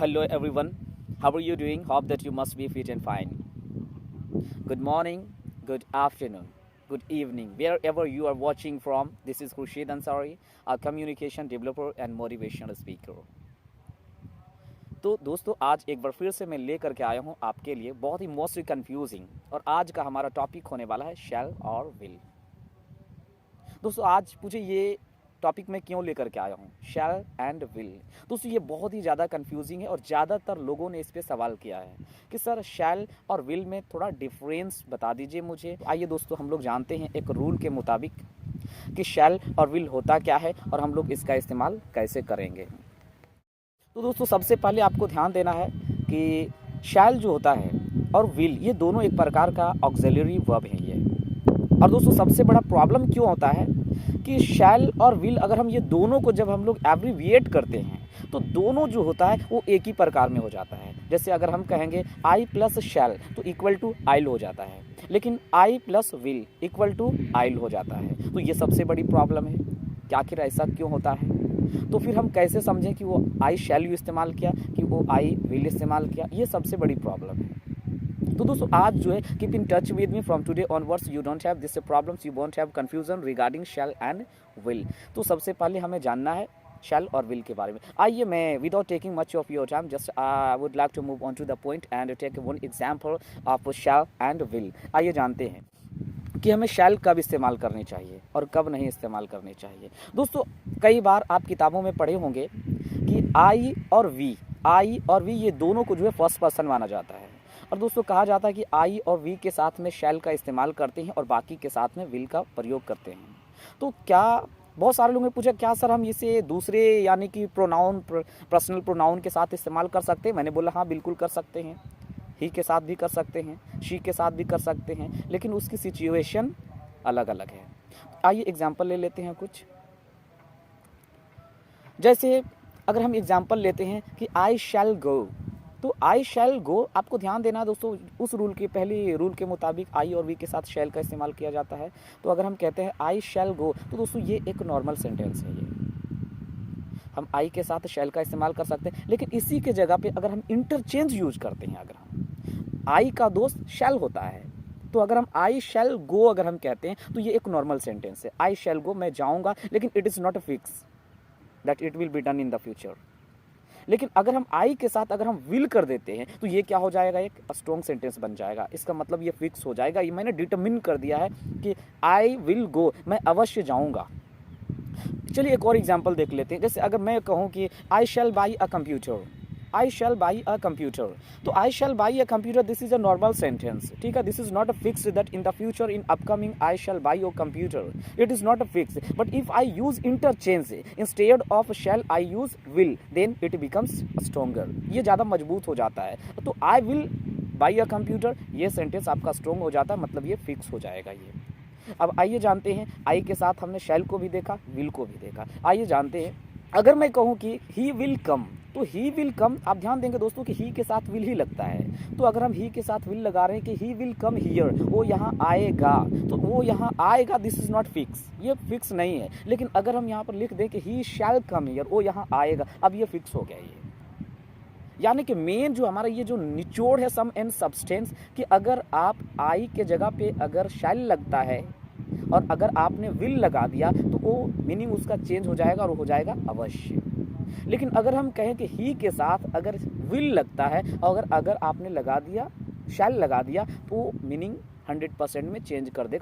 Hello everyone, how are you doing? Hope that you must be fit and fine. Good morning, good afternoon, good evening, wherever you are watching from. This is Khurshid Ansari, a communication developer and motivational speaker. तो दोस्तों आज एक बार फिर से मैं लेकर के आया हूँ आपके लिए बहुत ही मोस्टली कंफ्यूजिंग और आज का हमारा टॉपिक होने वाला है शैल और विल। दोस्तों आज मुझे ये टॉपिक मैं क्यों लेकर के आया हूँ, शैल एंड विल। दोस्तों ये बहुत ही ज़्यादा कंफ्यूजिंग है और ज़्यादातर लोगों ने इस पर सवाल किया है कि सर शैल और विल में थोड़ा डिफरेंस बता दीजिए मुझे। आइए दोस्तों हम लोग जानते हैं एक रूल के मुताबिक कि शैल और विल होता क्या है और हम लोग इसका इस्तेमाल कैसे करेंगे। तो दोस्तों सबसे पहले आपको ध्यान देना है कि शैल जो होता है और विल ये दोनों एक प्रकार का ऑक्सिलरी वर्ब है ये। और दोस्तों सबसे बड़ा प्रॉब्लम क्यों होता है कि शैल और विल अगर हम ये दोनों को जब हम लोग एब्रीविएट करते हैं तो दोनों जो होता है वो एक ही प्रकार में हो जाता है। जैसे अगर हम कहेंगे आई प्लस शैल तो इक्वल टू आइल हो जाता है, लेकिन आई प्लस विल इक्वल टू आइल हो जाता है। तो ये सबसे बड़ी प्रॉब्लम है कि आखिर ऐसा क्यों होता है। तो फिर हम कैसे समझें कि वो आई शैल यू इस्तेमाल किया कि वो आई विल इस्तेमाल किया, ये सबसे बड़ी प्रॉब्लम है। तो दोस्तों आज जो है keep in touch with me from today onwards, you don't have this problems, you won't have confusion regarding shall and will. तो सबसे पहले हमें जानना है शैल और विल के बारे में। आइए मैं without taking much of your time just I would like to move on to the point and take one example of shall and will. आइए जानते हैं कि हमें शैल कब इस्तेमाल करनी चाहिए और कब नहीं इस्तेमाल करनी चाहिए। दोस्तों कई बार आप किताबों में पढ़े होंगे कि आई और वी ये दोनों को जो है फर्स्ट पर्सन माना जाता है। और दोस्तों कहा जाता है कि आई और वी के साथ में शैल का इस्तेमाल करते हैं और बाकी के साथ में विल का प्रयोग करते हैं। तो क्या बहुत सारे लोगों ने पूछा क्या सर हम इसे दूसरे यानी कि प्रोनाउन पर्सनल प्रोनाउन के साथ इस्तेमाल कर सकते हैं। मैंने बोला हाँ बिल्कुल कर सकते हैं, ही के साथ भी कर सकते हैं, शी के साथ भी कर सकते हैं, लेकिन उसकी सिचुएशन अलग अलग है। आइए एग्जाम्पल ले लेते हैं कुछ। जैसे अगर हम एग्जाम्पल लेते हैं कि आई शैल गो, तो आई शैल गो आपको ध्यान देना दोस्तों उस रूल के पहले रूल के मुताबिक आई और वी के साथ शैल का इस्तेमाल किया जाता है। तो अगर हम कहते हैं आई शैल गो तो दोस्तों ये एक नॉर्मल सेंटेंस है। ये हम आई के साथ शैल का इस्तेमाल कर सकते हैं, लेकिन इसी के जगह पे अगर हम इंटरचेंज यूज करते हैं, अगर हम आई का दोस्त शैल होता है तो अगर हम आई शैल गो अगर हम कहते हैं तो ये एक नॉर्मल सेंटेंस है। आई शैल गो मैं जाऊंगा, लेकिन it is not fix that it will be done in the future. लेकिन अगर हम आई के साथ अगर हम विल कर देते हैं तो ये क्या हो जाएगा, एक स्ट्रॉन्ग सेंटेंस बन जाएगा। इसका मतलब ये फिक्स हो जाएगा, ये मैंने डिटरमिन कर दिया है कि आई विल गो, मैं अवश्य जाऊंगा। चलिए एक और एग्जांपल देख लेते हैं। जैसे अगर मैं कहूँ कि I shall buy a computer, I shall buy a computer, तो I shall buy a computer this is a normal sentence, ठीक है। This is not a fix that in the future in upcoming I shall buy a computer, it is not a fix. But if I use interchange instead of shall I use will, then it becomes stronger, ये ज़्यादा मजबूत हो जाता है। तो I will by a computer ये sentence आपका strong हो जाता है, मतलब ये फिक्स हो जाएगा ये। अब आइए जानते हैं, आई के साथ हमने शैल को भी देखा, विल को भी देखा। आइए जानते हैं अगर मैं कहूँ कि ही विल कम, तो ही विल कम आप ध्यान देंगे दोस्तों कि ही के साथ विल ही लगता है। तो अगर हम ही के साथ विल लगा रहे हैं कि ही विल कम हियर, वो यहाँ आएगा, तो वो यहाँ आएगा, दिस इज नॉट फिक्स, ये फिक्स नहीं है। लेकिन अगर हम यहाँ पर लिख दें कि ही शैल कम हियर, वो यहाँ आएगा, अब ये फिक्स हो गया। ये यानी कि मेन जो हमारा ये जो निचोड़ है सम एंड सब्सटेंस, कि अगर आप आई के जगह पे अगर शैल लगता है और अगर आपने विल लगा दिया तो वो मीनिंग उसका चेंज हो जाएगा और हो जाएगा अवश्य। लेकिन अगर हम कहें कि ही के साथ अगर विल लगता है और अगर आपने लगा दिया शैल लगा दिया तो मीनिंग 100% में चेंज कर देगा।